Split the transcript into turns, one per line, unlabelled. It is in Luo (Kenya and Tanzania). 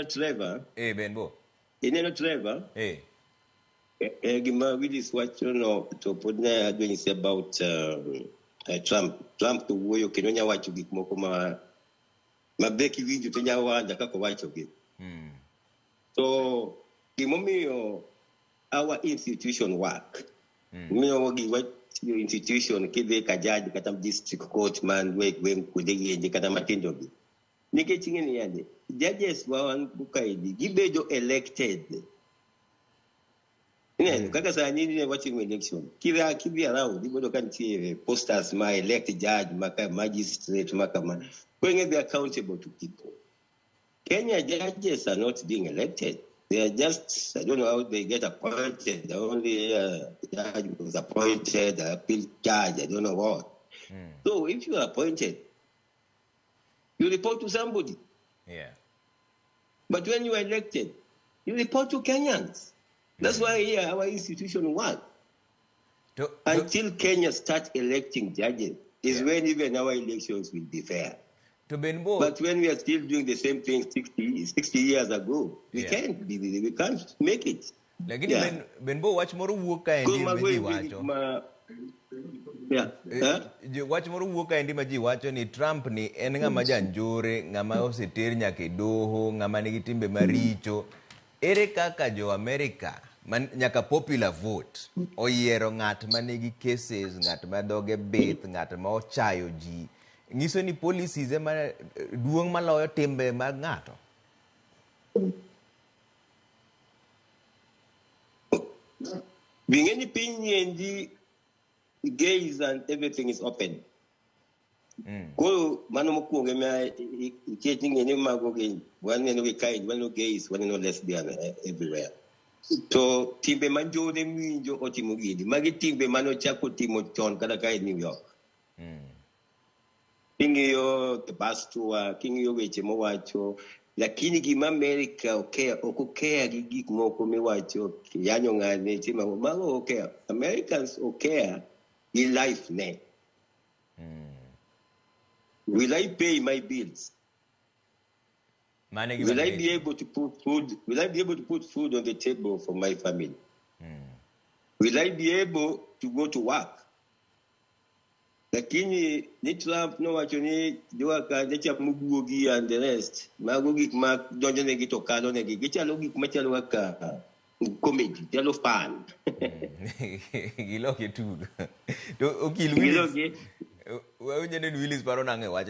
Trevor.
Benbo.
Trevor. Gima Willis wacho no to pod na doing say about Trump to wuoyo kendo nya wacho gik moko ma beki winjo to nya wanda kaka wacho gi. So gimomiyo our institution work. Miyo gi what your institution kidhi ka judge kata district court man gweng kudegi kata matindo gi. Nikech ng'eni yande judges wan bukaidi gibedo elected. Kaka saa nyingi watching election. Kivi around, you can see posters, my elect judge, maka magistrate, maka. When they are accountable to people. Kenya judges are not being elected. They are just, I don't know how they get appointed. The only judge was appointed, appeal judge, I don't know what. So if you are appointed, you report to somebody.
Yeah.
But when you are elected, you report to Kenyans. That's why here our institution works. Until Kenya start electing judges is when even our elections will be fair. But when we are still doing the same thing 60 years ago, we can't make it.
Lakini Benbo watch moro wuoka endi maji wacho. Watch moro wuoka endi maji wacho ni Trump ni en ng'ama janjore, ng'ama oseter nyaka doho, ng'ama nigi timbe maricho. Ere kaka Jo-Amerka nyaka popular vote oyiero ng'at manigi cases, ng'at ma dhoge bith, ng'at ma ochayo ji. Nyiso ni policies ema duong' maloyo timbe mag ng'ato.
Being piny endi gays and everything is open. Koro mano mokuongo ma iketi ng'eni mago gi one no kind, one no gays, one no lesbian everywhere. So timbe manjore winjo otimo gidi. Magi timbe mano chako timo chon kata ka New York. Kingiyo the bus tour, kingiyo weche mowacho, lakini gima America okokea gi gik moko miwacho yanyo ng'ane tima mago okea. Americans okea gi life ne. Will I pay my bills? Will I be able to put food? Will I be able to put food on the table for my family? Will I be able to go to work? Lakini ni Trump no wacho ni doa ka decha muguogi and the rest. Mago gik ma donjo ne gito kalo ne gichalo gik machalo ka comedy, chalo fun.
Giloke tu. To okil Willis. Wewe Willis paro nange wacho